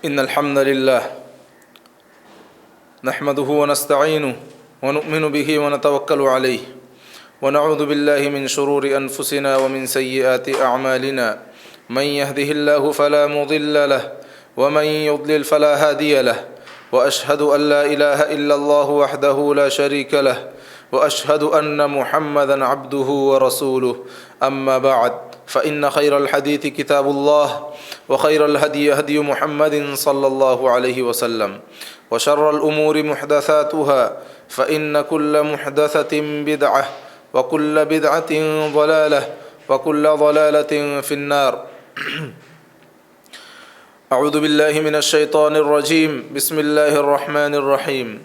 إن الحمد لله نحمده ونستعينه ونؤمن به ونتوكل عليه ونعوذ بالله من شرور أنفسنا ومن سيئات أعمالنا من يهده الله فلا مضل له ومن يضلل فلا هادي له وأشهد أن لا إله إلا الله وحده لا شريك له وأشهد أن محمدًا عبده ورسوله أما بعد فإن خير الحديث كتاب الله وخير الهدي هدي محمد صلى الله عليه وسلم وشر الأمور محدثاتها فإن كل محدثة بدعة وكل بدعة ضلالة وكل ضلالة في النار أعوذ بالله من الشيطان الرجيم بسم الله الرحمن الرحيم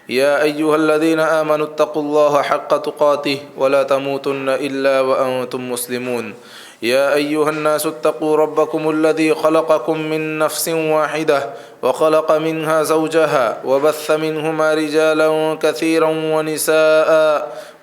يا أيها الذين آمنوا اتقوا الله حق تقاته ولا تموتن إلا وأنتم مسلمون يا أيها الناس اتقوا ربكم الذي خلقكم من نفس واحدة وخلق منها زوجها وبث منهما رجالا كثيرا ونساء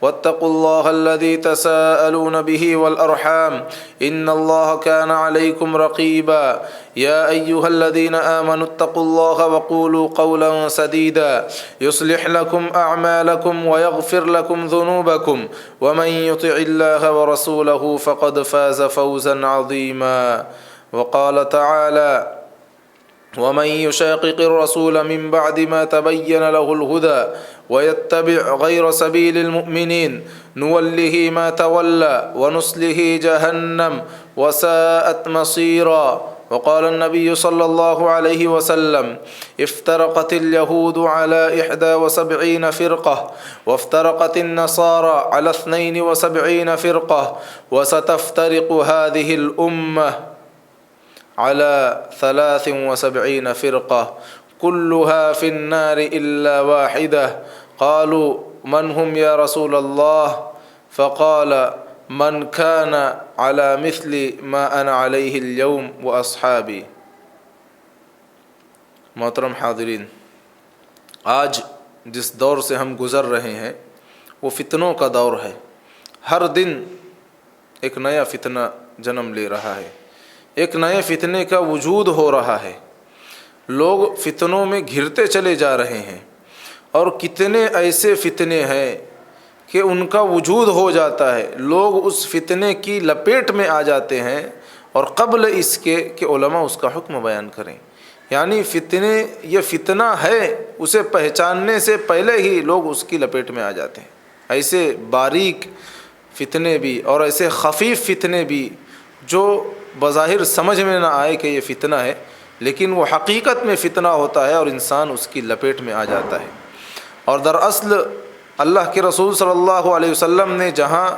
واتقوا الله الذي تساءلون به والأرحام إن الله كان عليكم رقيبا يا أيها الذين آمنوا اتقوا الله وقولوا قولا سديدا يصلح لكم أعمالكم ويغفر لكم ذنوبكم ومن يطع الله ورسوله فقد فاز فوزا عظيما وقال تعالى ومن يشاقق الرسول من بعد ما تبين له الهدى ويتبع غير سبيل المؤمنين نوله ما تولى ونصله جهنم وساءت مصيرا وقال النبي صلى الله عليه وسلم افترقت اليهود على 71 فرقة وافترقت النصارى على 72 فرقة وستفترق هذه الأمة على 73 فرقة كلها في النار إلا واحدة قالوا من هم يا رسول الله فقال من كان على مثل ما أنا عليه اليوم وأصحابي. محترم حاضرین، آج جس دور سے ہم گزر رہے ہیں وہ فتنوں کا دور ہے. ہر دن ایک نیا فتنہ جنم لے رہا ہے، ایک نئے فتنے کا وجود ہو رہا ہے. لوگ فتنوں میں گھرتے چلے جا رہے ہیں اور کتنے ایسے فتنے ہیں کہ ان کا وجود ہو جاتا ہے، لوگ اس فتنے کی لپیٹ میں آ جاتے ہیں اور قبل اس کے کہ علماء اس کا حکم بیان کریں. یعنی یہ فتنہ ہے اسے پہچاننے سے پہلے ہی لوگ اس کی لپیٹ میں آ جاتے ہیں. ایسے باریک فتنے بھی اور ایسے خفیف فتنے بھی جو بظاہر سمجھ میں نہ آئے کہ یہ فتنہ ہے، لیکن وہ حقیقت میں فتنہ ہوتا ہے اور انسان اس کی لپیٹ میں آ جاتا ہے. اور دراصل اللہ کے رسول صلی اللہ علیہ وسلم نے جہاں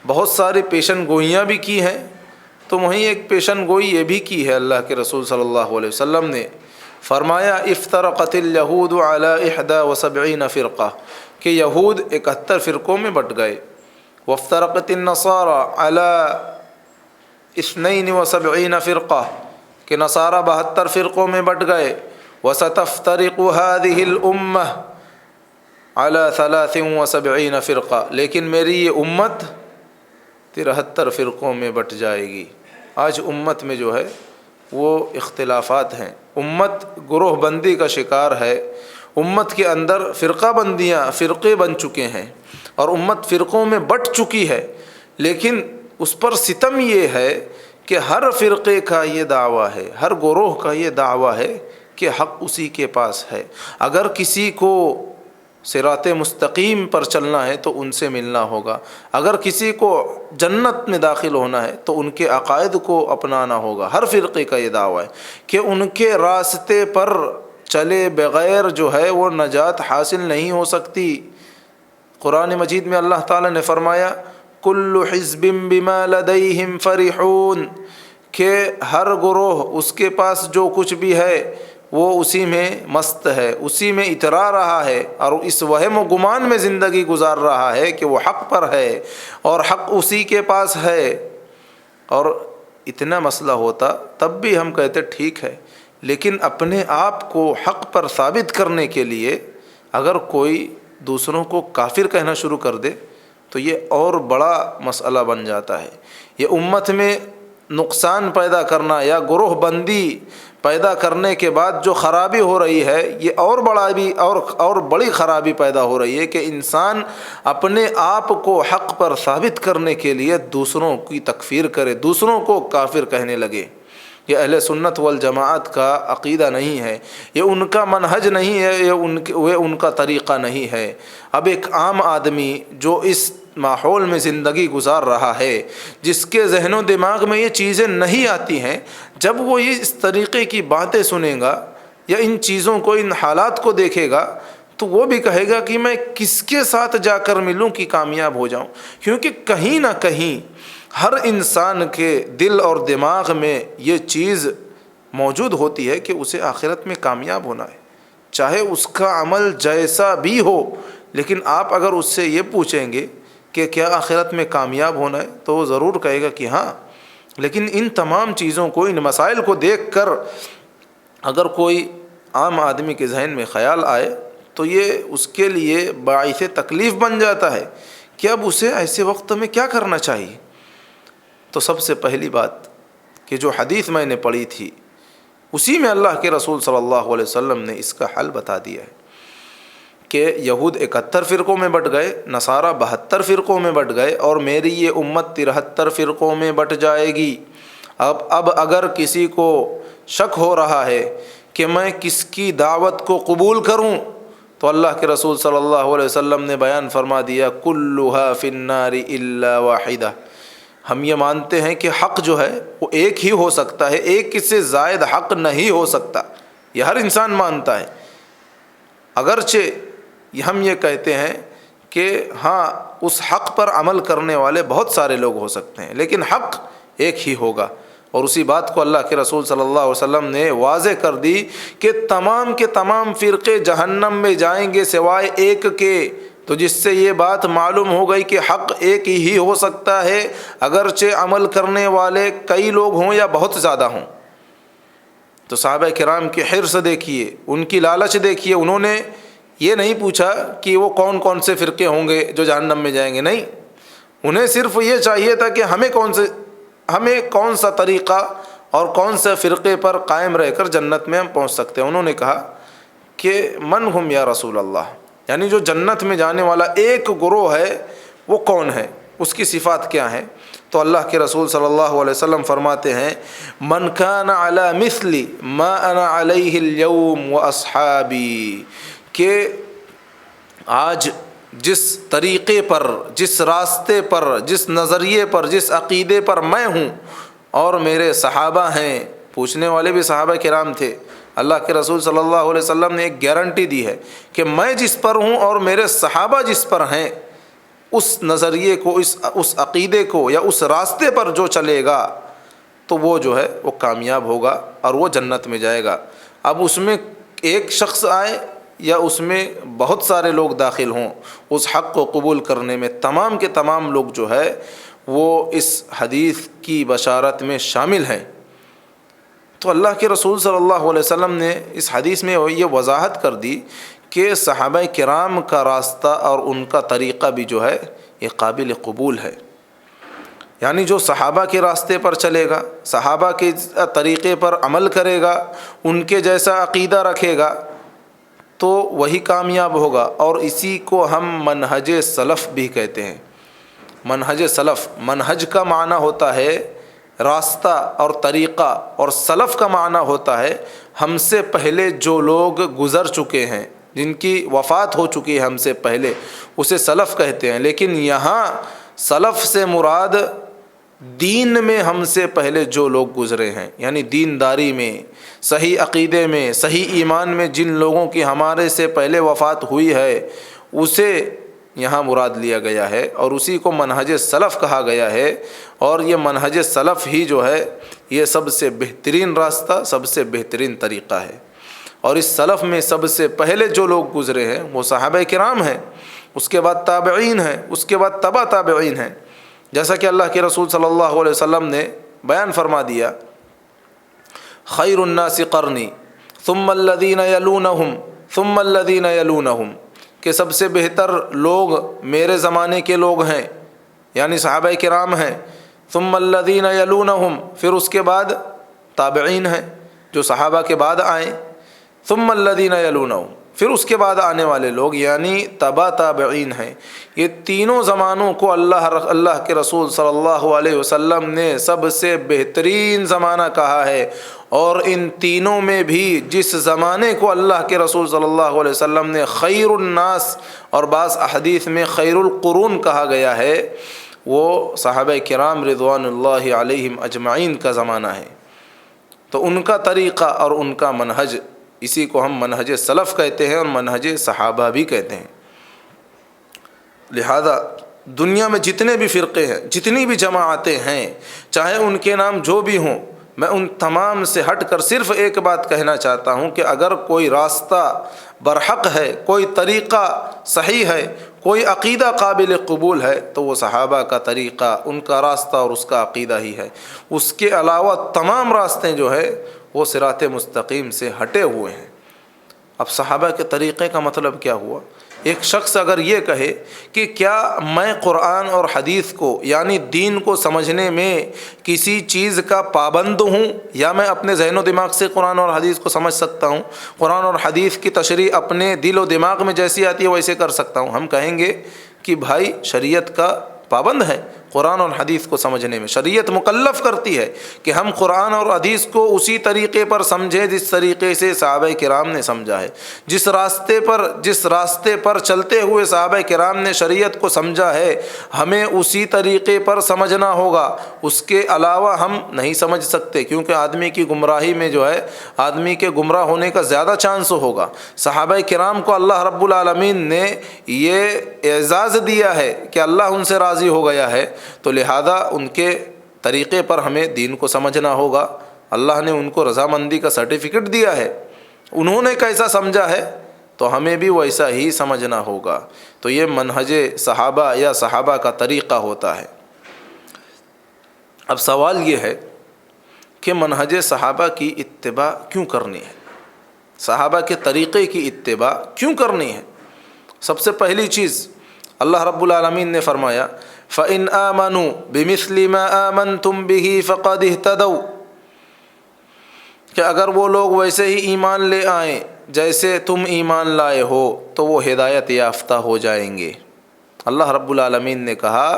بہت ساری پیشن گوئیاں بھی کی ہیں تو وہیں ایک پیشن گوئی یہ بھی کی ہے. اللہ کے رسول صلی اللہ علیہ وسلم نے فرمایا افترقت الیہود علی 71 فرقہ کہ یہود 71 فرقوں میں بٹ گئے. وافترقت النصارى علی 72 فرقہ کہ نصارہ 72 فرقوں میں بٹ گئے. وستفترق هذه الامة على 73 فرقہ لیکن میری یہ امت 73 فرقوں میں بٹ جائے گی. آج امت میں جو ہے وہ اختلافات ہیں، امت گروہ بندی کا شکار ہے، امت کے اندر فرقے بن چکے ہیں اور امت فرقوں میں بٹ چکی ہے. لیکن اس پر ستم یہ ہے کہ ہر فرقے کا یہ دعویٰ ہے، ہر گروہ کا یہ دعویٰ ہے کہ حق اسی کے پاس ہے. اگر کسی کو صراط مستقیم پر چلنا ہے تو ان سے ملنا ہوگا، اگر کسی کو جنت میں داخل ہونا ہے تو ان کے عقائد کو اپنانا ہوگا. ہر فرقے کا یہ دعویٰ ہے کہ ان کے راستے پر چلے بغیر جو ہے وہ نجات حاصل نہیں ہو سکتی. قرآن مجید میں اللہ تعالیٰ نے فرمایا کل حزب بما لدیہم فرحون کہ ہر گروہ اس کے پاس جو کچھ بھی ہے وہ اسی میں مست ہے، اسی میں اترا رہا ہے اور اس وہم و گمان میں زندگی گزار رہا ہے کہ وہ حق پر ہے اور حق اسی کے پاس ہے. اور اتنا مسئلہ ہوتا تب بھی ہم کہتے ٹھیک ہے، لیکن اپنے آپ کو حق پر ثابت کرنے کے لیے اگر کوئی دوسروں کو کافر کہنا شروع کر دے تو یہ اور بڑا مسئلہ بن جاتا ہے. یہ امت میں نقصان پیدا کرنا یا گروہ بندی پیدا کرنے کے بعد جو خرابی ہو رہی ہے یہ اور بڑی خرابی پیدا ہو رہی ہے کہ انسان اپنے آپ کو حق پر ثابت کرنے کے لیے دوسروں کی تکفیر کرے، دوسروں کو کافر کہنے لگے۔ یہ اہل سنت والجماعت کا عقیدہ نہیں ہے، یہ ان کا منہج نہیں ہے، یہ ان کا طریقہ نہیں ہے۔ اب ایک عام آدمی جو اس ماحول میں زندگی گزار رہا ہے، جس کے ذہن و دماغ میں یہ چیزیں نہیں آتی ہیں، جب وہ یہ اس طریقے کی باتیں سنے گا یا ان چیزوں کو، ان حالات کو دیکھے گا، تو وہ بھی کہے گا کہ میں کس کے ساتھ جا کر ملوں کہ کامیاب ہو جاؤں، کیونکہ کہیں نہ کہیں ہر انسان کے دل اور دماغ میں یہ چیز موجود ہوتی ہے کہ اسے آخرت میں کامیاب ہونا ہے، چاہے اس کا عمل جیسا بھی ہو۔ لیکن آپ اگر اس سے یہ پوچھیں گے کہ کیا آخرت میں کامیاب ہونا ہے، تو وہ ضرور کہے گا کہ ہاں۔ لیکن ان تمام چیزوں کو، ان مسائل کو دیکھ کر اگر کوئی عام آدمی کے ذہن میں خیال آئے تو یہ اس کے لیے باعث تکلیف بن جاتا ہے کہ اب اسے ایسے وقت میں کیا کرنا چاہیے۔ تو سب سے پہلی بات کہ جو حدیث میں نے پڑھی تھی، اسی میں اللہ کے رسول صلی اللہ علیہ وسلم نے اس کا حل بتا دیا ہے کہ یہود 71 فرقوں میں بٹ گئے، نصارہ 72 فرقوں میں بٹ گئے، اور میری یہ امت 73 فرقوں میں بٹ جائے گی۔ اب اگر کسی کو شک ہو رہا ہے کہ میں کس کی دعوت کو قبول کروں، تو اللہ کے رسول صلی اللہ علیہ وسلم نے بیان فرما دیا، کلھا فی النار الا واحدہ۔ ہم یہ مانتے ہیں کہ حق جو ہے وہ ایک ہی ہو سکتا ہے، ایک سے زائد حق نہیں ہو سکتا، یہ ہر انسان مانتا ہے۔ اگرچہ ہم یہ کہتے ہیں کہ ہاں اس حق پر عمل کرنے والے بہت سارے لوگ ہو سکتے ہیں، لیکن حق ایک ہی ہوگا۔ اور اسی بات کو اللہ کے رسول صلی اللہ علیہ وسلم نے واضح کر دی کہ تمام کے تمام فرقے جہنم میں جائیں گے سوائے ایک کے۔ تو جس سے یہ بات معلوم ہو گئی کہ حق ایک ہی ہو سکتا ہے، اگرچہ عمل کرنے والے کئی لوگ ہوں یا بہت زیادہ ہوں۔ تو صحابہ کرام کی حرص دیکھیے، ان کی لالچ دیکھیے، انہوں نے یہ نہیں پوچھا کہ وہ کون کون سے فرقے ہوں گے جو جہنم میں جائیں گے، نہیں، انہیں صرف یہ چاہیے تھا کہ ہمیں کون سا طریقہ اور کون سے فرقے پر قائم رہ کر جنت میں ہم پہنچ سکتے ہیں۔ انہوں نے کہا کہ من ہم یا رسول اللہ، یعنی جو جنت میں جانے والا ایک گروہ ہے وہ کون ہے، اس کی صفات کیا ہیں؟ تو اللہ کے رسول صلی اللہ علیہ وسلم فرماتے ہیں، من کان علی مثل ما انا علیہ اليوم واصحابی، کہ آج جس طریقے پر، جس راستے پر، جس نظریے پر، جس عقیدے پر میں ہوں اور میرے صحابہ ہیں، پوچھنے والے بھی صحابہ کرام تھے، اللہ کے رسول صلی اللہ علیہ وسلم نے ایک گارنٹی دی ہے کہ میں جس پر ہوں اور میرے صحابہ جس پر ہیں، اس نظریے کو، اس عقیدے کو یا اس راستے پر جو چلے گا تو وہ جو ہے وہ کامیاب ہوگا اور وہ جنت میں جائے گا۔ اب اس میں ایک شخص آئے یا اس میں بہت سارے لوگ داخل ہوں، اس حق کو قبول کرنے میں تمام کے تمام لوگ جو ہے وہ اس حدیث کی بشارت میں شامل ہیں۔ تو اللہ کے رسول صلی اللہ علیہ وسلم نے اس حدیث میں یہ وضاحت کر دی کہ صحابہ کرام کا راستہ اور ان کا طریقہ بھی جو ہے یہ قابل قبول ہے، یعنی جو صحابہ کے راستے پر چلے گا، صحابہ کے طریقے پر عمل کرے گا، ان کے جیسا عقیدہ رکھے گا تو وہی کامیاب ہوگا۔ اور اسی کو ہم منہج سلف بھی کہتے ہیں۔ منہج سلف، منہج کا معنی ہوتا ہے راستہ اور طریقہ، اور سلف کا معنی ہوتا ہے ہم سے پہلے جو لوگ گزر چکے ہیں، جن کی وفات ہو چکی ہے ہم سے پہلے، اسے سلف کہتے ہیں۔ لیکن یہاں سلف سے مراد دین میں ہم سے پہلے جو لوگ گزرے ہیں، یعنی دینداری میں، صحیح عقیدے میں، صحیح ایمان میں جن لوگوں کی ہمارے سے پہلے وفات ہوئی ہے، اسے یہاں مراد لیا گیا ہے اور اسی کو منہج سلف کہا گیا ہے۔ اور یہ منہج سلف ہی جو ہے یہ سب سے بہترین راستہ، سب سے بہترین طریقہ ہے۔ اور اس سلف میں سب سے پہلے جو لوگ گزرے ہیں وہ صحابہ کرام ہیں، اس کے بعد تابعین ہیں، اس کے بعد تبع تابعین ہیں، جیسا کہ اللہ کے رسول صلی اللہ علیہ وسلم نے بیان فرما دیا، خیر الناس قرنی ثم الذین یلونہم ثم الذین یلونہم، کہ سب سے بہتر لوگ میرے زمانے کے لوگ ہیں، یعنی صحابہ کرام ہیں، ثم الذین یلونہم، پھر اس کے بعد تابعین ہیں، جو صحابہ کے بعد آئیں، ثم الذین یلونہم، پھر اس کے بعد آنے والے لوگ یعنی تبع تابعین ہیں. یہ تینوں زمانوں کو اللہ کے رسول صلی اللہ علیہ وسلم نے سب سے بہترین زمانہ کہا ہے. اور ان تینوں میں بھی جس زمانے کو اللہ کے رسول صلی اللہ علیہ وسلم نے خیر الناس اور بعض احادیث میں خیر القرون کہا گیا ہے، وہ صحابہ کرام رضوان اللہ علیہم اجمعین کا زمانہ ہے. تو ان کا طریقہ اور ان کا منہج، اسی کو ہم منہج سلف کہتے ہیں اور منہج صحابہ بھی کہتے ہیں. لہذا دنیا میں جتنے بھی فرقے ہیں، جتنی بھی جماعتیں ہیں، چاہے ان کے نام جو بھی ہوں، میں ان تمام سے ہٹ کر صرف ایک بات کہنا چاہتا ہوں کہ اگر کوئی راستہ برحق ہے، کوئی طریقہ صحیح ہے، کوئی عقیدہ قابل قبول ہے، تو وہ صحابہ کا طریقہ، ان کا راستہ اور اس کا عقیدہ ہی ہے. اس کے علاوہ تمام راستے جو ہے وہ صراط مستقیم سے ہٹے ہوئے ہیں. اب صحابہ کے طریقے کا مطلب کیا ہوا؟ ایک شخص اگر یہ کہے کہ کیا میں قرآن اور حدیث کو یعنی دین کو سمجھنے میں کسی چیز کا پابند ہوں، یا میں اپنے ذہن و دماغ سے قرآن اور حدیث کو سمجھ سکتا ہوں، قرآن اور حدیث کی تشریح اپنے دل و دماغ میں جیسی آتی ہے ویسے کر سکتا ہوں، ہم کہیں گے کہ بھائی شریعت کا پابند ہے قرآن اور حدیث کو سمجھنے میں. شریعت مکلف کرتی ہے کہ ہم قرآن اور حدیث کو اسی طریقے پر سمجھیں جس طریقے سے صحابہ کرام نے سمجھا ہے. جس راستے پر چلتے ہوئے صحابہ کرام نے شریعت کو سمجھا ہے، ہمیں اسی طریقے پر سمجھنا ہوگا. اس کے علاوہ ہم نہیں سمجھ سکتے، کیونکہ آدمی کی گمراہی میں جو ہے آدمی کے گمراہ ہونے کا زیادہ چانس ہوگا. صحابہ کرام کو اللہ رب العالمین نے یہ اعزاز دیا ہے کہ اللہ ان سے راضی ہو گیا ہے، تو لہذا ان کے طریقے پر ہمیں دین کو سمجھنا ہوگا. اللہ نے ان کو رضامندی کا سرٹیفکیٹ دیا ہے، انہوں نے کیسا سمجھا ہے تو ہمیں بھی ویسا ہی سمجھنا ہوگا. تو یہ منہج صحابہ یا صحابہ کا طریقہ ہوتا ہے. اب سوال یہ ہے کہ منہج صحابہ کی اتباع کیوں کرنی ہے؟ صحابہ کے طریقے کی اتباع کیوں کرنی ہے؟ سب سے پہلی چیز اللہ رب العالمین نے فرمایا فَإِنْ آمَنُوا بِمِثْلِ مَا آمَنْتُمْ بِهِ فَقَدِ اهْتَدَوْا، کہ اگر وہ لوگ ویسے ہی ایمان لے آئیں جیسے تم ایمان لائے ہو تو وہ ہدایت یافتہ ہو جائیں گے. اللہ رب العالمین نے کہا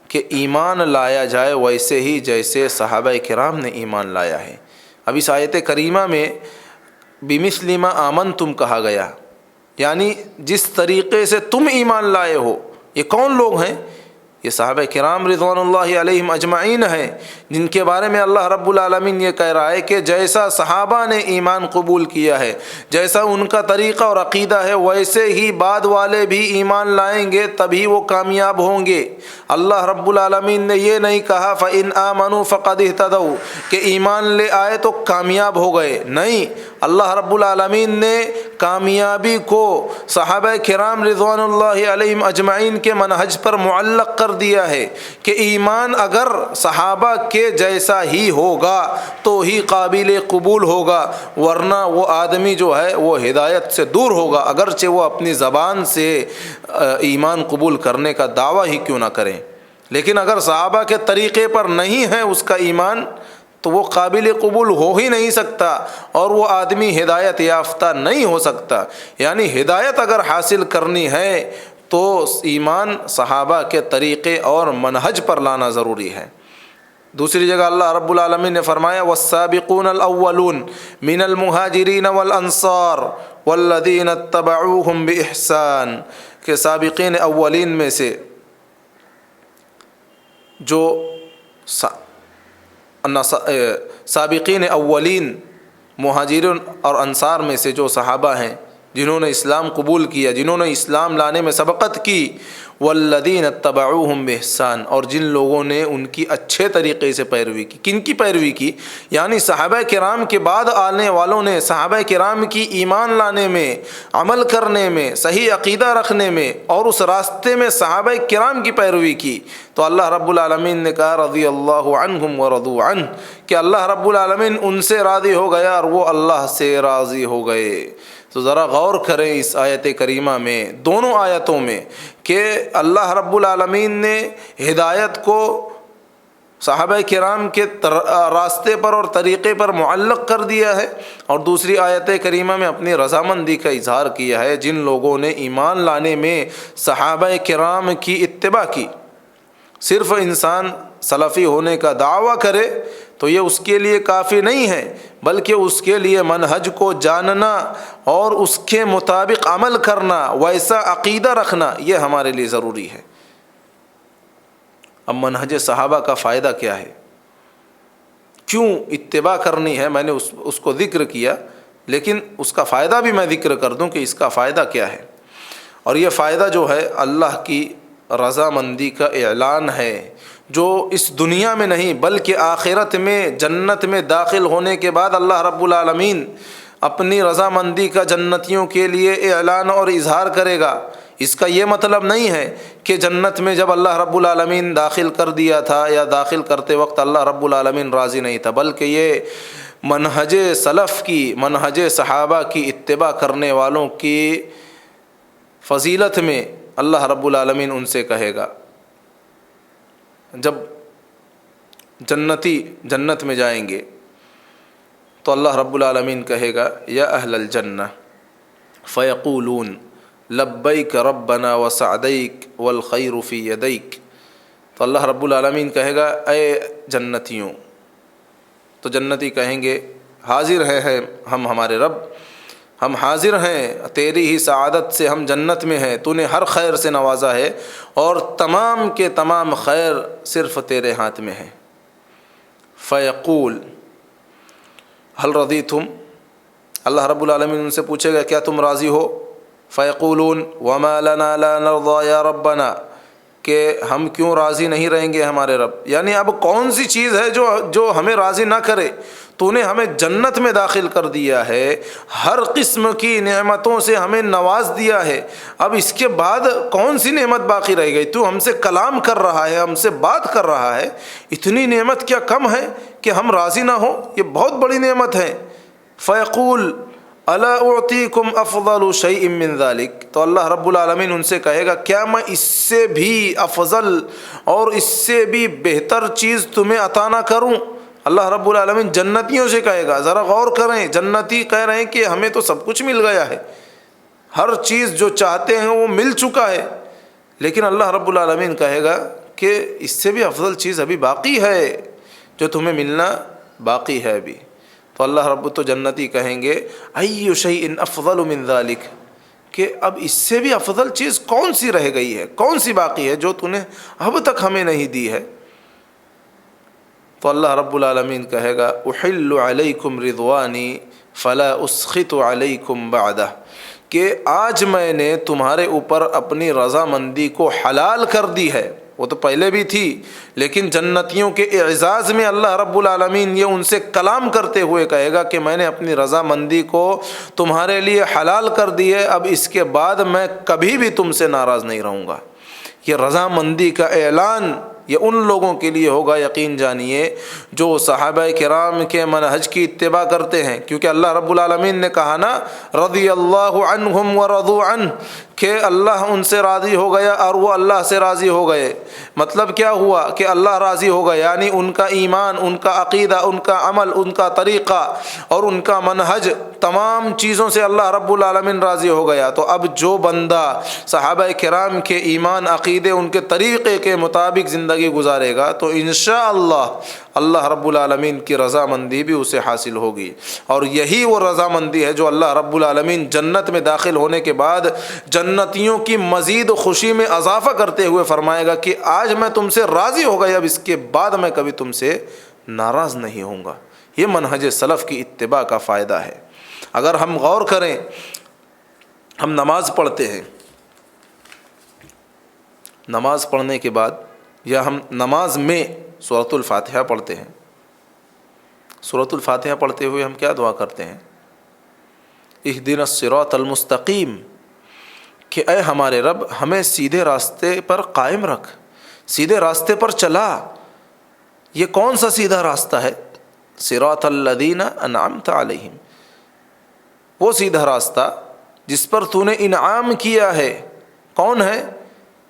کہ ایمان لایا جائے ویسے ہی جیسے صحابہ کرام نے ایمان لایا ہے. اب اس آیت کریمہ میں بِمِثْلِ مَا آمَنْتُمْ کہا گیا، یعنی جس طریقے سے تم ایمان لائے ہو. یہ کون لوگ ہیں؟ یہ صحابہ کرام رضوان اللہ علیہم اجمعین ہیں، جن کے بارے میں اللہ رب العالمین یہ کہہ رہا ہے کہ جیسا صحابہ نے ایمان قبول کیا ہے، جیسا ان کا طریقہ اور عقیدہ ہے، ویسے ہی بعد والے بھی ایمان لائیں گے تبھی وہ کامیاب ہوں گے. اللہ رب العالمین نے یہ نہیں کہا فَإِنْ آمَنُوا فَقَدِ اهْتَدَوْا کہ ایمان لے آئے تو کامیاب ہو گئے. نہیں، اللہ رب العالمین نے کامیابی کو صحابہ کرام رضوان اللہ علیہم اجمعین کے منہج پر معلق کر دیا ہے کہ ایمان اگر صحابہ کے جیسا ہی ہوگا تو ہی قابل قبول ہوگا، ورنہ وہ آدمی جو ہے وہ ہدایت سے دور ہوگا، اگرچہ وہ اپنی زبان سے ایمان قبول کرنے کا دعویٰ ہی کیوں نہ کریں. لیکن اگر صحابہ کے طریقے پر نہیں ہے اس کا ایمان تو وہ قابل قبول ہو ہی نہیں سکتا اور وہ آدمی ہدایت یافتہ نہیں ہو سکتا. یعنی ہدایت اگر حاصل کرنی ہے تو ایمان صحابہ کے طریقے اور منہج پر لانا ضروری ہے. دوسری جگہ اللہ رب العالمین نے فرمایا والسابقون الاولون من المہاجرین والانصار والذین اتبعوہم باحسان، کہ سابقین اولین میں سے جو سابقین اولین مہاجرین اور انصار میں سے جو صحابہ ہیں جنہوں نے اسلام قبول کیا، جنہوں نے اسلام لانے میں سبقت کی، والذین اتبعوہم باحسان، اور جن لوگوں نے ان کی اچھے طریقے سے پیروی کی. کن کی پیروی کی؟ یعنی صحابہ کرام کے بعد آنے والوں نے صحابہ کرام کی ایمان لانے میں، عمل کرنے میں، صحیح عقیدہ رکھنے میں اور اس راستے میں صحابہ کرام کی پیروی کی. تو اللہ رب العالمین نے کہا رضی اللہ عنہم ورضوا عنہ، کہ اللہ رب العالمین ان سے راضی ہو گیا اور وہ اللہ سے راضی ہو گئے. تو ذرا غور کریں اس آیت کریمہ میں، دونوں آیتوں میں، کہ اللہ رب العالمین نے ہدایت کو صحابہ کرام کے راستے پر اور طریقے پر معلق کر دیا ہے، اور دوسری آیت کریمہ میں اپنی رضامندی کا اظہار کیا ہے۔ جن لوگوں نے ایمان لانے میں صحابہ کرام کی اتباع کی، صرف انسان سلفی ہونے کا دعویٰ کرے تو یہ اس کے لیے کافی نہیں ہے، بلکہ اس کے لیے منہج کو جاننا اور اس کے مطابق عمل کرنا، ویسا عقیدہ رکھنا، یہ ہمارے لیے ضروری ہے۔ اب منہج صحابہ کا فائدہ کیا ہے، کیوں اتباع کرنی ہے، میں نے اس کو ذکر کیا، لیکن اس کا فائدہ بھی میں ذکر کر دوں کہ اس کا فائدہ کیا ہے۔ اور یہ فائدہ جو ہے اللہ کی رضامندی کا اعلان ہے، جو اس دنیا میں نہیں بلکہ آخرت میں جنت میں داخل ہونے کے بعد اللہ رب العالمین اپنی رضامندی کا جنتیوں کے لیے اعلان اور اظہار کرے گا۔ اس کا یہ مطلب نہیں ہے کہ جنت میں جب اللہ رب العالمین داخل کر دیا تھا یا داخل کرتے وقت اللہ رب العالمین راضی نہیں تھا، بلکہ یہ منہج سلف کی، منہج صحابہ کی اتباع کرنے والوں کی فضیلت میں اللہ رب العالمین ان سے کہے گا، جب جنتی جنت میں جائیں گے تو اللہ رب العالمین کہے گا یا اہل الجنہ فیقولون لبیک ربنا وسعدیک والخیر فی یدیک، تو اللہ رب العالمین کہے گا اے جنتیوں، تو جنتی کہیں گے حاضر ہیں ہم ہمارے رب، ہم حاضر ہیں، تیری ہی سعادت سے ہم جنت میں ہیں، تو نے ہر خیر سے نوازا ہے اور تمام کے تمام خیر صرف تیرے ہاتھ میں ہے۔ فیقول هل رضیتم، اللہ رب العالمین ان سے پوچھے گا کیا تم راضی ہو؟ فیقولون وما لنا لا نرضى یا ربنا، کہ ہم کیوں راضی نہیں رہیں گے ہمارے رب، یعنی اب کون سی چیز ہے جو ہمیں راضی نہ کرے؟ تو نے ہمیں جنت میں داخل کر دیا ہے، ہر قسم کی نعمتوں سے ہمیں نواز دیا ہے، اب اس کے بعد کون سی نعمت باقی رہ گئی؟ تو ہم سے کلام کر رہا ہے، ہم سے بات کر رہا ہے، اتنی نعمت کیا کم ہے کہ ہم راضی نہ ہوں؟ یہ بہت بڑی نعمت ہے۔ فیقول الا اعطیکم افضل شیء من ذلک، تو اللہ رب العالمین ان سے کہے گا کیا میں اس سے بھی افضل اور اس سے بھی بہتر چیز تمہیں عطا نہ کروں؟ اللہ رب العالمین جنتیوں سے کہے گا، ذرا غور کریں، جنتی کہہ رہے ہیں کہ ہمیں تو سب کچھ مل گیا ہے، ہر چیز جو چاہتے ہیں وہ مل چکا ہے، لیکن اللہ رب العالمین کہے گا کہ اس سے بھی افضل چیز ابھی باقی ہے، جو تمہیں ملنا باقی ہے ابھی۔ تو اللہ رب تو جنتی کہیں گے ای شیء افضل من ذلک، کہ اب اس سے بھی افضل چیز کون سی رہ گئی ہے، کون سی باقی ہے جو تو نے اب تک ہمیں نہیں دی ہے؟ تو اللہ رب العالمین کہے گا احل علیکم رضوانی فلا اسخط علیکم بعدہ، کہ آج میں نے تمہارے اوپر اپنی رضامندی کو حلال کر دی ہے، وہ تو پہلے بھی تھی، لیکن جنتیوں کے اعزاز میں اللہ رب العالمین یہ ان سے کلام کرتے ہوئے کہے گا کہ میں نے اپنی رضامندی کو تمہارے لیے حلال کر دی ہے، اب اس کے بعد میں کبھی بھی تم سے ناراض نہیں رہوں گا۔ یہ رضامندی کا اعلان یہ ان لوگوں کے لیے ہوگا، یقین جانیے، جو صحابہ کرام کے منہج کی اتباع کرتے ہیں، کیونکہ اللہ رب العالمین نے کہا نا رضی اللہ عنہم ورضوا عنہ، کہ اللہ ان سے راضی ہو گیا اور وہ اللہ سے راضی ہو گئے۔ مطلب کیا ہوا کہ اللہ راضی ہو گیا، یعنی ان کا ایمان، ان کا عقیدہ، ان کا عمل، ان کا طریقہ اور ان کا منہج، تمام چیزوں سے اللہ رب العالمین راضی ہو گیا۔ تو اب جو بندہ صحابہ کرام کے ایمان، عقیدے، ان کے طریقے کے مطابق زندگی گزارے گا تو انشاءاللہ اللہ رب العالمین کی رضامندی بھی اسے حاصل ہوگی، اور یہی وہ رضامندی ہے جو اللہ رب العالمین جنت میں داخل ہونے کے بعد جنتیوں کی مزید خوشی میں اضافہ کرتے ہوئے فرمائے گا کہ آج میں تم سے راضی ہو گیا، اب اس کے بعد میں کبھی تم سے ناراض نہیں ہوں گا۔ یہ منہج سلف کی اتباع کا فائدہ ہے۔ اگر ہم غور کریں، ہم نماز پڑھتے ہیں، نماز پڑھنے کے بعد یا ہم نماز میں سورۃ الفاتحہ پڑھتے ہیں، سورۃ الفاتحہ پڑھتے ہوئے ہم کیا دعا کرتے ہیں؟ اہدنا الصراط المستقیم، کہ اے ہمارے رب ہمیں سیدھے راستے پر قائم رکھ، سیدھے راستے پر چلا۔ یہ کون سا سیدھا راستہ ہے؟ صراط الذین انعمت علیہم، وہ سیدھا راستہ جس پر تو نے انعام کیا ہے۔ کون ہے؟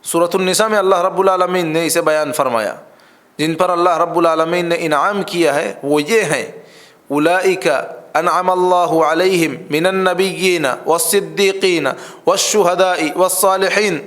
سورۃ النساء میں اللہ رب العالمین نے اسے بیان فرمایا جن پر اللہ رب العالمین نے انعام کیا ہے وہ یہ ہیں، اولئک انعم اللہ علیہم من النبیین والصدیقین والشہداء والصالحین،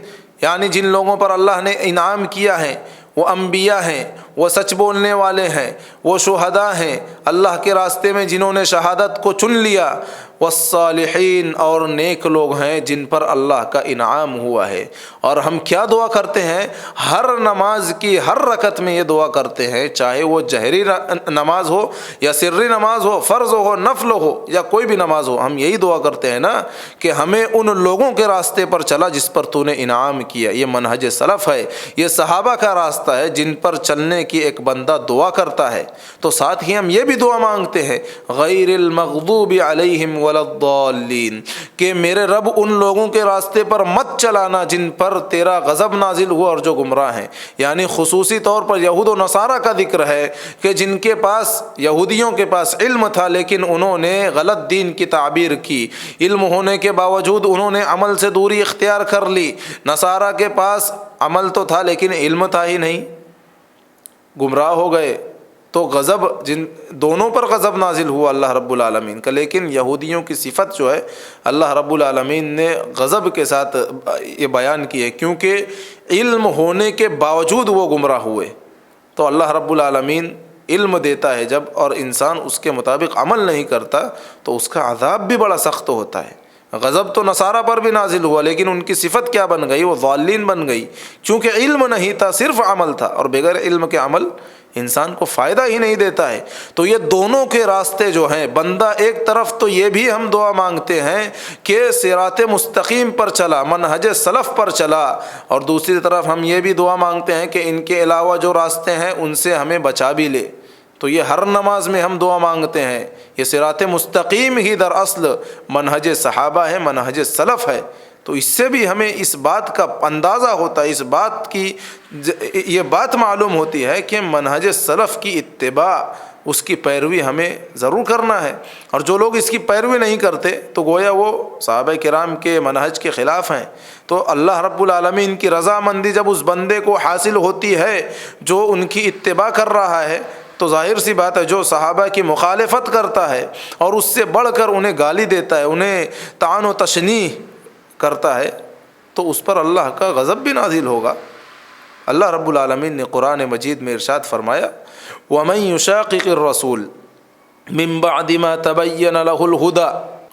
یعنی جن لوگوں پر اللہ نے انعام کیا ہے وہ انبیاء ہیں، وہ سچ بولنے والے ہیں، وہ شہداء ہیں، اللہ کے راستے میں جنہوں نے شہادت کو چن لیا، والصالحین، اور نیک لوگ ہیں جن پر اللہ کا انعام ہوا ہے۔ اور ہم کیا دعا کرتے ہیں؟ ہر نماز کی ہر رکعت میں یہ دعا کرتے ہیں، چاہے وہ جہری نماز ہو یا سری نماز ہو، فرض ہو، نفل ہو، یا کوئی بھی نماز ہو، ہم یہی دعا کرتے ہیں نا کہ ہمیں ان لوگوں کے راستے پر چلا جس پر تو نے انعام کیا۔ یہ منہج سلف ہے، یہ صحابہ کا راستہ ہے جن پر چلنے کی ایک بندہ دعا کرتا ہے۔ تو ساتھ ہی ہم یہ بھی دعا مانگتے ہیں، غیر المغضوب علیہم ولا الضالین، کہ میرے رب ان لوگوں کے راستے پر مت چلانا جن پر تیرا غضب نازل ہوا اور جو گمراہ ہیں۔ یعنی خصوصی طور پر یہود و نصارہ کا ذکر ہے کہ جن کے پاس، یہودیوں کے پاس علم تھا لیکن انہوں نے غلط دین کی تعبیر کی، علم ہونے کے باوجود انہوں نے عمل سے دوری اختیار کر لی۔ نصارہ کے پاس عمل تو تھا لیکن علم تھا ہی نہیں، گمراہ ہو گئے، تو غضب جن دونوں پر غضب نازل ہوا اللہ رب العالمین کا۔ لیکن یہودیوں کی صفت جو ہے اللہ رب العالمین نے غضب کے ساتھ یہ بیان کی ہے، کیونکہ علم ہونے کے باوجود وہ گمراہ ہوئے۔ تو اللہ رب العالمین علم دیتا ہے جب، اور انسان اس کے مطابق عمل نہیں کرتا تو اس کا عذاب بھی بڑا سخت ہوتا ہے۔ غضب تو نصارہ پر بھی نازل ہوا لیکن ان کی صفت کیا بن گئی؟ وہ ضالین بن گئی، کیونکہ علم نہیں تھا، صرف عمل تھا، اور بغیر علم کے عمل انسان کو فائدہ ہی نہیں دیتا ہے۔ تو یہ دونوں کے راستے جو ہیں، بندہ ایک طرف تو یہ بھی ہم دعا مانگتے ہیں کہ صراط مستقیم پر چلا، منہج سلف پر چلا، اور دوسری طرف ہم یہ بھی دعا مانگتے ہیں کہ ان کے علاوہ جو راستے ہیں ان سے ہمیں بچا بھی لے۔ تو یہ ہر نماز میں ہم دعا مانگتے ہیں۔ یہ صراط مستقیم ہی در اصل منہج صحابہ ہے، منہج سلف ہے۔ تو اس سے بھی ہمیں اس بات کا اندازہ ہوتا ہے، اس بات کی یہ بات معلوم ہوتی ہے کہ منہج سلف کی اتباع، اس کی پیروی ہمیں ضرور کرنا ہے، اور جو لوگ اس کی پیروی نہیں کرتے تو گویا وہ صحابہ کرام کے منہج کے خلاف ہیں۔ تو اللہ رب العالمین کی رضامندی جب اس بندے کو حاصل ہوتی ہے جو ان کی اتباع کر رہا ہے، تو ظاہر سی بات ہے جو صحابہ کی مخالفت کرتا ہے اور اس سے بڑھ کر انہیں گالی دیتا ہے، انہیں طعن و تشنیع کرتا ہے، تو اس پر اللہ کا غضب بھی نازل ہوگا۔ اللہ رب العالمین نے قرآن مجید میں ارشاد فرمایا، وَمَن يُشَاقِقِ الرَّسُولَ مِن بَعْدِ مَا تَبَيَّنَ لَهُ الْهُدَى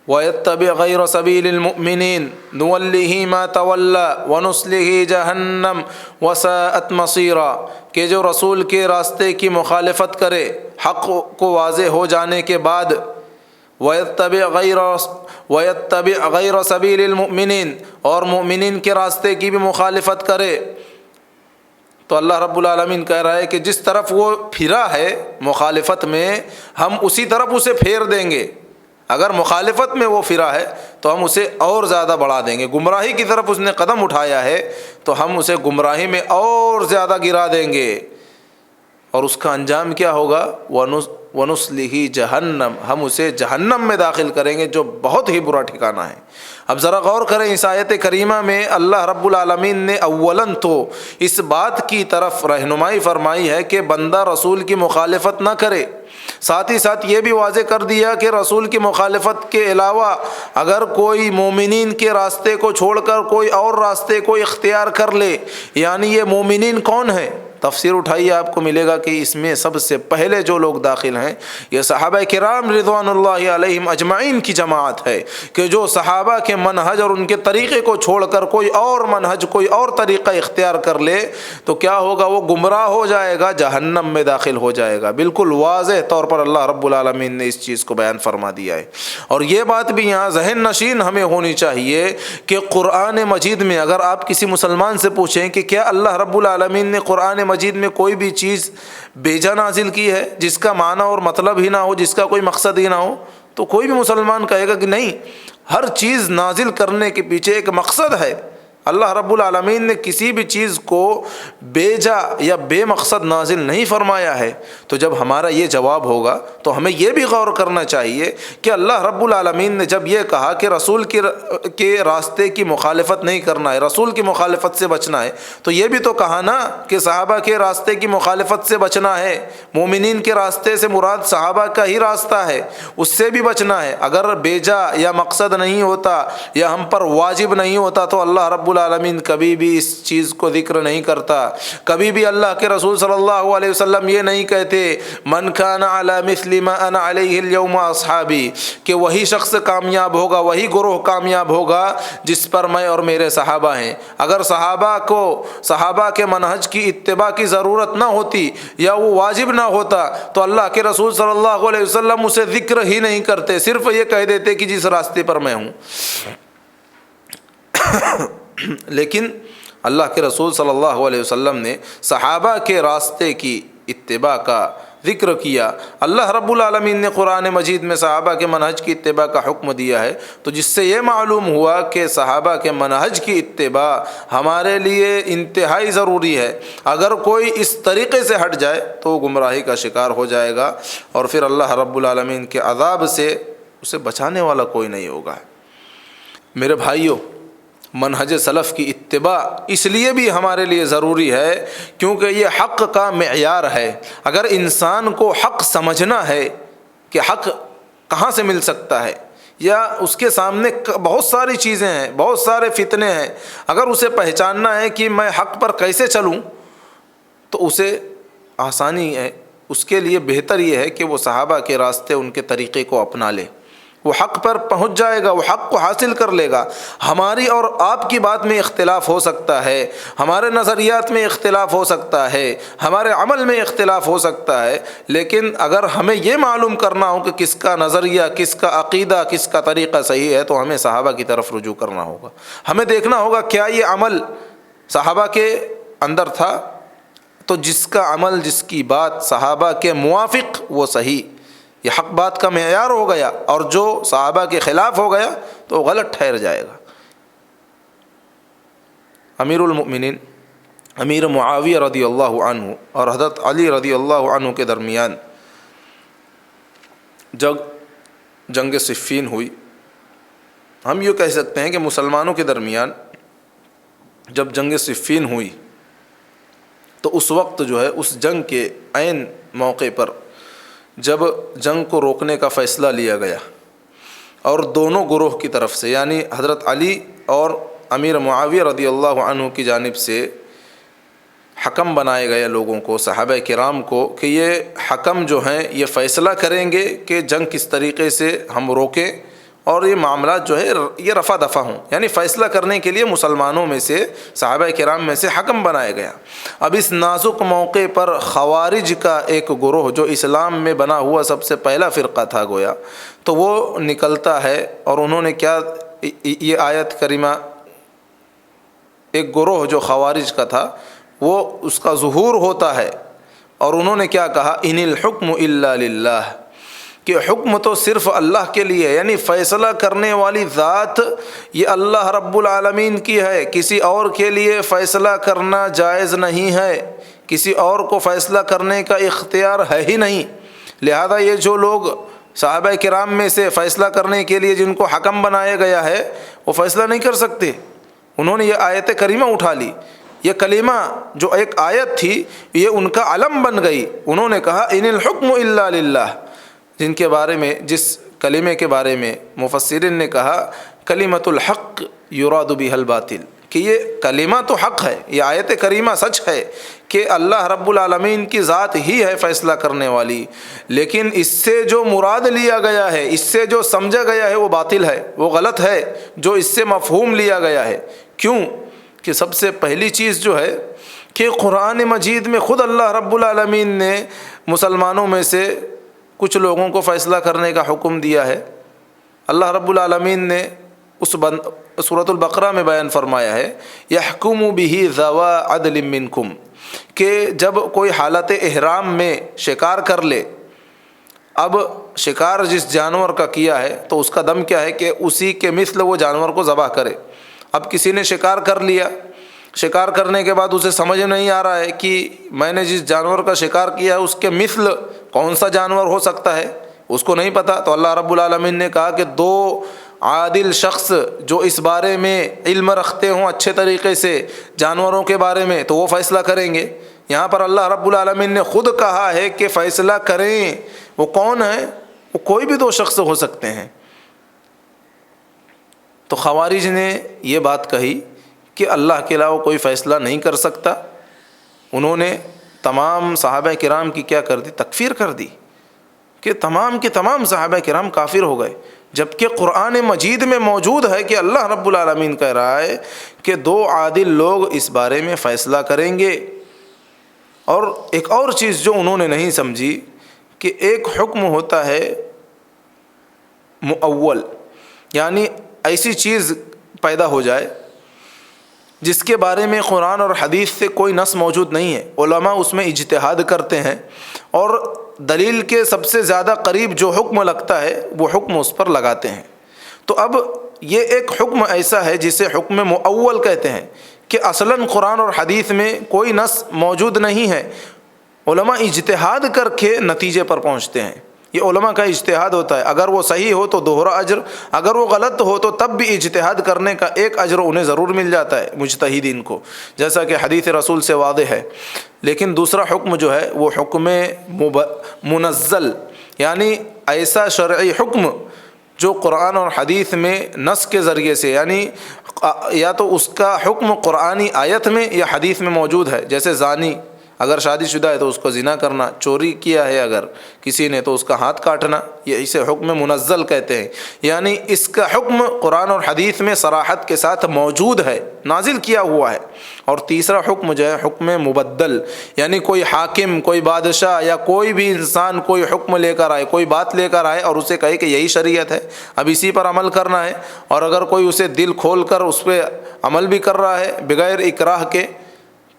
وَيَتَّبِعْ غَيْرَ سَبِيلِ الْمُؤْمِنِينَ نُوَلِّهِ مَا تَوَلَّى وَنُصْلِهِ جَهَنَّمَ وَسَاءَتْ مَصِيرًا، کہ جو رسول کے راستے کی مخالفت کرے حق کو واضح ہو جانے کے بعد، وَيَتَّبِعْ غَيْرَ سَبِيلِ الْمُؤْمِنِينَ، اور مومنین کے راستے کی بھی مخالفت کرے، تو اللہ رب العالمین کہہ رہا ہے کہ جس طرف وہ پھرا ہے مخالفت میں، ہم اسی طرف اسے پھیر دیں گے۔ اگر مخالفت میں وہ پھرا ہے تو ہم اسے اور زیادہ بڑھا دیں گے، گمراہی کی طرف اس نے قدم اٹھایا ہے تو ہم اسے گمراہی میں اور زیادہ گرا دیں گے، اور اس کا انجام کیا ہوگا؟ وَنُصْلِهِ جہنم، ہم اسے جہنم میں داخل کریں گے، جو بہت ہی برا ٹھکانہ ہے۔ اب ذرا غور کریں، اس آیت کریمہ میں اللہ رب العالمین نے اولاً تو اس بات کی طرف رہنمائی فرمائی ہے کہ بندہ رسول کی مخالفت نہ کرے، ساتھ ہی ساتھ یہ بھی واضح کر دیا کہ رسول کی مخالفت کے علاوہ اگر کوئی مومنین کے راستے کو چھوڑ کر کوئی اور راستے کو اختیار کر لے، یعنی یہ مومنین کون ہیں؟ تفسیر اٹھائیے، آپ کو ملے گا کہ اس میں سب سے پہلے جو لوگ داخل ہیں یہ صحابہ کرام رضوان اللہ علیہم اجمعین کی جماعت ہے، کہ جو صحابہ کے منہج اور ان کے طریقے کو چھوڑ کر کوئی اور منہج، کوئی اور طریقہ اختیار کر لے تو کیا ہوگا؟ وہ گمراہ ہو جائے گا، جہنم میں داخل ہو جائے گا۔ بالکل واضح طور پر اللہ رب العالمین نے اس چیز کو بیان فرما دیا ہے۔ اور یہ بات بھی یہاں ذہن نشین ہمیں ہونی چاہیے کہ قرآن مجید میں اگر آپ کسی مسلمان سے پوچھیں کہ کیا اللہ رب العالمین نے قرآن مجید میں کوئی بھی چیز بیجا نازل کی ہے جس کا معنی اور مطلب ہی نہ ہو، جس کا کوئی مقصد ہی نہ ہو، تو کوئی بھی مسلمان کہے گا کہ نہیں، ہر چیز نازل کرنے کے پیچھے ایک مقصد ہے۔ اللہ رب العالمین نے کسی بھی چیز کو بے جا یا بے مقصد نازل نہیں فرمایا ہے۔ تو جب ہمارا یہ جواب ہوگا تو ہمیں یہ بھی غور کرنا چاہیے کہ اللہ رب العالمین نے جب یہ کہا کہ رسول کے راستے کی مخالفت نہیں کرنا ہے، رسول کی مخالفت سے بچنا ہے، تو یہ بھی تو کہا نا کہ صحابہ کے راستے کی مخالفت سے بچنا ہے۔ مومنین کے راستے سے مراد صحابہ کا ہی راستہ ہے، اس سے بھی بچنا ہے۔ اگر بے جا یا مقصد نہیں ہوتا یا ہم پر واجب نہیں ہوتا تو اللہ رب العالمین کبھی بھی اس چیز کو ذکر نہیں کرتا۔ کبھی بھی اللہ کے رسول صلی اللہ علیہ وسلم یہ نہیں کہتے من کان علی مثل ما انا علیہ اليوم اصحابی، کہ وہی شخص کامیاب ہوگا، وہی گروہ کامیاب ہوگا جس پر میں اور میرے صحابہ ہیں۔ اگر صحابہ کے منہج کی اتباع کی ضرورت نہ ہوتی یا وہ واجب نہ ہوتا تو اللہ کے رسول صلی اللہ علیہ وسلم اسے ذکر ہی نہیں کرتے، صرف یہ کہہ دیتے کہ جس راستے پر میں ہوں۔ لیکن اللہ کے رسول صلی اللہ علیہ وسلم نے صحابہ کے راستے کی اتباع کا ذکر کیا۔ اللہ رب العالمین نے قرآن مجید میں صحابہ کے منہج کی اتباع کا حکم دیا ہے، تو جس سے یہ معلوم ہوا کہ صحابہ کے منہج کی اتباع ہمارے لیے انتہائی ضروری ہے۔ اگر کوئی اس طریقے سے ہٹ جائے تو وہ گمراہی کا شکار ہو جائے گا، اور پھر اللہ رب العالمین کے عذاب سے اسے بچانے والا کوئی نہیں ہوگا۔ میرے بھائیوں، منہج سلف کی اتباع اس لیے بھی ہمارے لیے ضروری ہے کیونکہ یہ حق کا معیار ہے۔ اگر انسان کو حق سمجھنا ہے کہ حق کہاں سے مل سکتا ہے، یا اس کے سامنے بہت ساری چیزیں ہیں، بہت سارے فتنے ہیں، اگر اسے پہچاننا ہے کہ میں حق پر کیسے چلوں تو اسے آسانی ہے، اس کے لیے بہتر یہ ہے کہ وہ صحابہ کے راستے، ان کے طریقے کو اپنا لے۔ وہ حق پر پہنچ جائے گا، وہ حق کو حاصل کر لے گا۔ ہماری اور آپ کی بات میں اختلاف ہو سکتا ہے، ہمارے نظریات میں اختلاف ہو سکتا ہے، ہمارے عمل میں اختلاف ہو سکتا ہے، لیکن اگر ہمیں یہ معلوم کرنا ہو کہ کس کا نظریہ، کس کا عقیدہ، کس کا طریقہ صحیح ہے تو ہمیں صحابہ کی طرف رجوع کرنا ہوگا۔ ہمیں دیکھنا ہوگا کیا یہ عمل صحابہ کے اندر تھا، تو جس کا عمل، جس کی بات صحابہ کے موافق وہ صحیح، یہ حق بات کا معیار ہو گیا، اور جو صحابہ کے خلاف ہو گیا تو غلط ٹھہر جائے گا۔ امیر المؤمنین امیر معاویہ رضی اللہ عنہ اور حضرت علی رضی اللہ عنہ کے درمیان جنگ صفین ہوئی۔ ہم یہ کہہ سکتے ہیں کہ مسلمانوں کے درمیان جب جنگ صفین ہوئی تو اس وقت جو ہے اس جنگ کے عین موقع پر جب جنگ کو روکنے کا فیصلہ لیا گیا اور دونوں گروہ کی طرف سے، یعنی حضرت علی اور امیر معاویہ رضی اللہ عنہ کی جانب سے حکم بنائے گئے لوگوں کو، صحابہ کرام کو، کہ یہ حکم جو ہیں یہ فیصلہ کریں گے کہ جنگ کس طریقے سے ہم روکیں اور یہ معاملات جو ہے یہ رفع دفع ہوں، یعنی فیصلہ کرنے کے لیے مسلمانوں میں سے، صحابہ کرام میں سے حکم بنایا گیا۔ اب اس نازک موقع پر خوارج کا ایک گروہ جو اسلام میں بنا ہوا سب سے پہلا فرقہ تھا گویا، تو وہ نکلتا ہے، اور انہوں نے کیا، یہ آیت کریمہ، ایک گروہ جو خوارج کا تھا وہ اس کا ظہور ہوتا ہے، اور انہوں نے کیا کہا، ان الحکم الا للہ، کہ حکم تو صرف اللہ کے لیے، یعنی فیصلہ کرنے والی ذات یہ اللہ رب العالمین کی ہے، کسی اور کے لیے فیصلہ کرنا جائز نہیں ہے، کسی اور کو فیصلہ کرنے کا اختیار ہے ہی نہیں۔ لہذا یہ جو لوگ صحابہ کرام میں سے فیصلہ کرنے کے لیے جن کو حکم بنایا گیا ہے وہ فیصلہ نہیں کر سکتے۔ انہوں نے یہ آیت کریمہ اٹھا لی، یہ کلمہ جو ایک آیت تھی یہ ان کا علم بن گئی۔ انہوں نے کہا ان الحکم الا للہ، جن کے بارے میں، جس کلمے کے بارے میں مفسرین نے کہا کلمۃ الحق یراد بها الباطل، کہ یہ کلمہ تو حق ہے، یہ آیت کریمہ سچ ہے کہ اللہ رب العالمین کی ذات ہی ہے فیصلہ کرنے والی، لیکن اس سے جو مراد لیا گیا ہے، اس سے جو سمجھا گیا ہے وہ باطل ہے، وہ غلط ہے، جو اس سے مفہوم لیا گیا ہے۔ کیوں کہ سب سے پہلی چیز جو ہے کہ قرآن مجید میں خود اللہ رب العالمین نے مسلمانوں میں سے کچھ لوگوں کو فیصلہ کرنے کا حکم دیا ہے۔ اللہ رب العالمین نے اس سورۃ البقرہ میں بیان فرمایا ہے یحکم بہ ذوی عدل منکم، کہ جب کوئی حالت احرام میں شکار کر لے، اب شکار جس جانور کا کیا ہے تو اس کا دم کیا ہے کہ اسی کے مثل وہ جانور کو ذبح کرے۔ اب کسی نے شکار کر لیا، شکار کرنے کے بعد اسے سمجھ نہیں آ رہا ہے کہ میں نے جس جانور کا شکار کیا ہے اس کے مثل کون سا جانور ہو سکتا ہے، اس کو نہیں پتہ، تو اللہ رب العالمین نے کہا کہ دو عادل شخص جو اس بارے میں علم رکھتے ہوں اچھے طریقے سے جانوروں کے بارے میں، تو وہ فیصلہ کریں گے۔ یہاں پر اللہ رب العالمین نے خود کہا ہے کہ فیصلہ کریں، وہ کون ہے؟ وہ کوئی بھی دو شخص ہو سکتے ہیں۔ تو خوارج نے یہ بات کہی کہ اللہ کے علاوہ کوئی فیصلہ نہیں کر سکتا۔ انہوں نے تمام صحابہ کرام کی کیا کر دی؟ تکفیر کر دی کہ تمام کے تمام صحابہ کرام کافر ہو گئے، جبکہ قرآن مجید میں موجود ہے کہ اللہ رب العالمین کہہ رہا ہے کہ دو عادل لوگ اس بارے میں فیصلہ کریں گے۔ اور ایک اور چیز جو انہوں نے نہیں سمجھی کہ ایک حکم ہوتا ہے مؤول، یعنی ایسی چیز پیدا ہو جائے جس کے بارے میں قرآن اور حدیث سے کوئی نص موجود نہیں ہے، علماء اس میں اجتہاد کرتے ہیں اور دلیل کے سب سے زیادہ قریب جو حکم لگتا ہے وہ حکم اس پر لگاتے ہیں۔ تو اب یہ ایک حکم ایسا ہے جسے حکم مؤول کہتے ہیں کہ اصلاً قرآن اور حدیث میں کوئی نص موجود نہیں ہے، علماء اجتہاد کر کے نتیجے پر پہنچتے ہیں۔ یہ علماء کا اجتہاد ہوتا ہے، اگر وہ صحیح ہو تو دوہرا اجر، اگر وہ غلط ہو تو تب بھی اجتہاد کرنے کا ایک اجر انہیں ضرور مل جاتا ہے مجتہدین کو، جیسا کہ حدیث رسول سے واضح ہے۔ لیکن دوسرا حکم جو ہے وہ حکم منزل، یعنی ایسا شرعی حکم جو قرآن اور حدیث میں نص کے ذریعے سے، یعنی یا تو اس کا حکم قرآنی آیت میں یا حدیث میں موجود ہے، جیسے زانی اگر شادی شدہ ہے تو اس کو زنا کرنا، چوری کیا ہے اگر کسی نے تو اس کا ہاتھ کاٹنا، یہ اسے حکم منزل کہتے ہیں، یعنی اس کا حکم قرآن اور حدیث میں صراحت کے ساتھ موجود ہے، نازل کیا ہوا ہے۔ اور تیسرا حکم جو ہے حکم مبدل، یعنی کوئی حاکم، کوئی بادشاہ یا کوئی بھی انسان کوئی حکم لے کر آئے، کوئی بات لے کر آئے اور اسے کہے کہ یہی شریعت ہے، اب اسی پر عمل کرنا ہے، اور اگر کوئی اسے دل کھول کر اس پہ عمل بھی کر رہا ہے بغیر اکراہ کے،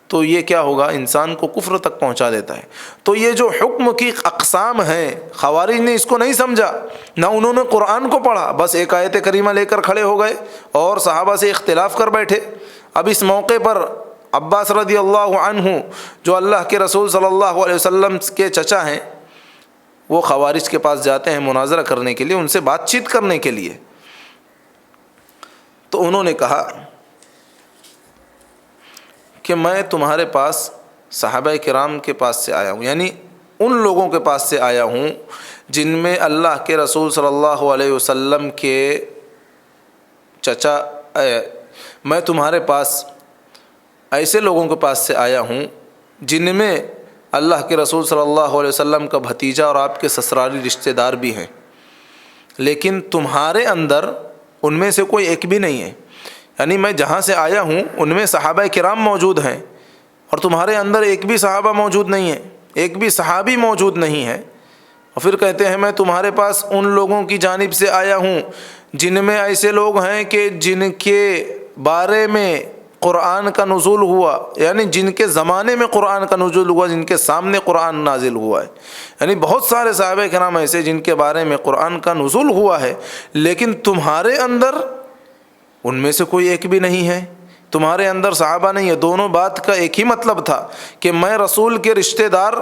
تو یہ کیا ہوگا؟ انسان کو کفر تک پہنچا دیتا ہے۔ تو یہ جو حکم کی اقسام ہیں، خوارج نے اس کو نہیں سمجھا، نہ انہوں نے قرآن کو پڑھا، بس ایک آیت کریمہ لے کر کھڑے ہو گئے اور صحابہ سے اختلاف کر بیٹھے۔ اب اس موقع پر عباس رضی اللہ عنہ جو اللہ کے رسول صلی اللہ علیہ وسلم کے چچا ہیں، وہ خوارج کے پاس جاتے ہیں مناظرہ کرنے کے لیے، ان سے بات چیت کرنے کے لیے۔ تو انہوں نے کہا کہ میں تمہارے پاس صحابہ کرام کے پاس سے آیا ہوں، یعنی ان لوگوں کے پاس سے آیا ہوں جن میں اللہ کے رسول صلی اللہ علیہ وسلم کے چچا، میں تمہارے پاس ایسے لوگوں کے پاس سے آیا ہوں جن میں اللہ کے رسول صلی اللہ علیہ وسلم کا بھتیجا اور آپ کے سسرالی رشتہ دار بھی ہیں، لیکن تمہارے اندر ان میں سے کوئی ایک بھی نہیں ہے، یعنی میں جہاں سے آیا ہوں ان میں صحابہ کرام موجود ہیں اور تمہارے اندر ایک بھی صحابہ موجود نہیں ہے، ایک بھی صحابی موجود نہیں ہے۔ اور پھر کہتے ہیں میں تمہارے پاس ان لوگوں کی جانب سے آیا ہوں جن میں ایسے لوگ ہیں کہ جن کے بارے میں قرآن کا نزول ہوا، یعنی جن کے زمانے میں قرآن کا نزول ہوا، جن کے سامنے قرآن نازل ہوا ہے، یعنی بہت سارے صحابہ کرام ایسے جن کے بارے میں قرآن کا نزول ہوا ہے، لیکن تمہارے اندر ان میں سے کوئی ایک بھی نہیں ہے، تمہارے اندر صحابہ نہیں ہے۔ دونوں بات کا ایک ہی مطلب تھا کہ میں رسول کے رشتہ دار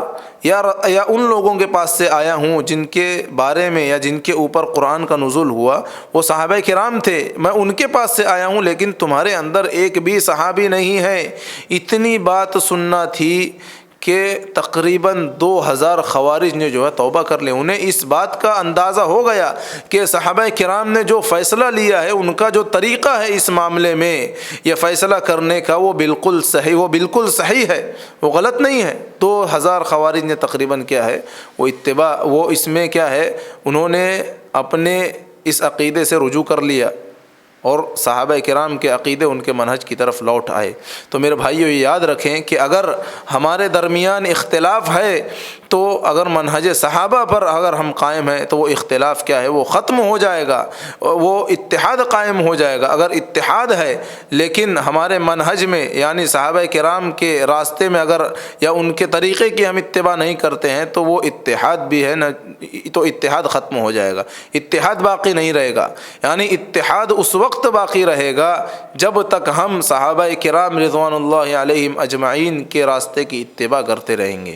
یا ان لوگوں کے پاس سے آیا ہوں جن کے بارے میں یا جن کے اوپر قرآن کا نزول ہوا وہ صحابہ کرام تھے، میں ان کے پاس سے آیا ہوں، لیکن تمہارے اندر ایک بھی صحابی نہیں ہے۔ اتنی بات سننا تھی کہ تقریباً 2000 خوارج نے جو ہے توبہ کر لیں۔ انہیں اس بات کا اندازہ ہو گیا کہ صحابہ کرام نے جو فیصلہ لیا ہے، ان کا جو طریقہ ہے اس معاملے میں یہ فیصلہ کرنے کا، وہ بالکل صحیح ہے، وہ غلط نہیں ہے۔ 2000 خوارج نے تقریباً کیا ہے وہ اس میں کیا ہے، انہوں نے اپنے اس عقیدے سے رجوع کر لیا اور صحابہ کرام کے عقیدے ان کے منہج کی طرف لوٹ آئے۔ تو میرے بھائیو یہ یاد رکھیں کہ اگر ہمارے درمیان اختلاف ہے تو اگر منہج صحابہ پر اگر ہم قائم ہیں تو وہ اختلاف کیا ہے، وہ ختم ہو جائے گا، وہ اتحاد قائم ہو جائے گا۔ اگر اتحاد ہے لیکن ہمارے منہج میں یعنی صحابہ کرام کے راستے میں اگر یا ان کے طریقے کی ہم اتباع نہیں کرتے ہیں تو وہ اتحاد بھی ہے نا، تو اتحاد ختم ہو جائے گا، اتحاد باقی نہیں رہے گا۔ یعنی اتحاد اس وقت وقت باقی رہے گا جب تک ہم صحابہ کرام رضوان اللہ علیہم اجمعین کے راستے کی اتباع کرتے رہیں گے،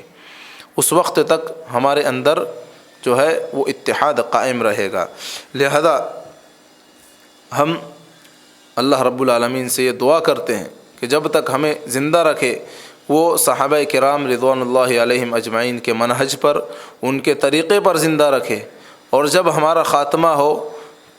اس وقت تک ہمارے اندر جو ہے وہ اتحاد قائم رہے گا۔ لہذا ہم اللہ رب العالمین سے یہ دعا کرتے ہیں کہ جب تک ہمیں زندہ رکھے وہ صحابہ کرام رضوان اللہ علیہم اجمعین کے منہج پر، ان کے طریقے پر زندہ رکھے، اور جب ہمارا خاتمہ ہو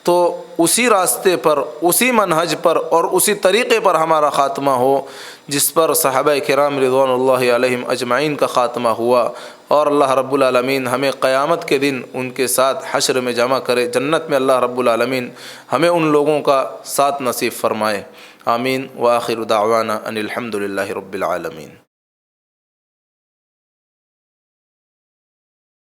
تو اسی راستے پر، اسی منہج پر اور اسی طریقے پر ہمارا خاتمہ ہو جس پر صحابہ کرام رضوان اللہ علیہم اجمعین کا خاتمہ ہوا، اور اللہ رب العالمین ہمیں قیامت کے دن ان کے ساتھ حشر میں جمع کرے، جنت میں اللہ رب العالمین ہمیں ان لوگوں کا ساتھ نصیب فرمائے۔ آمین۔ وآخر دعوانا ان الحمد للہ رب العالمین۔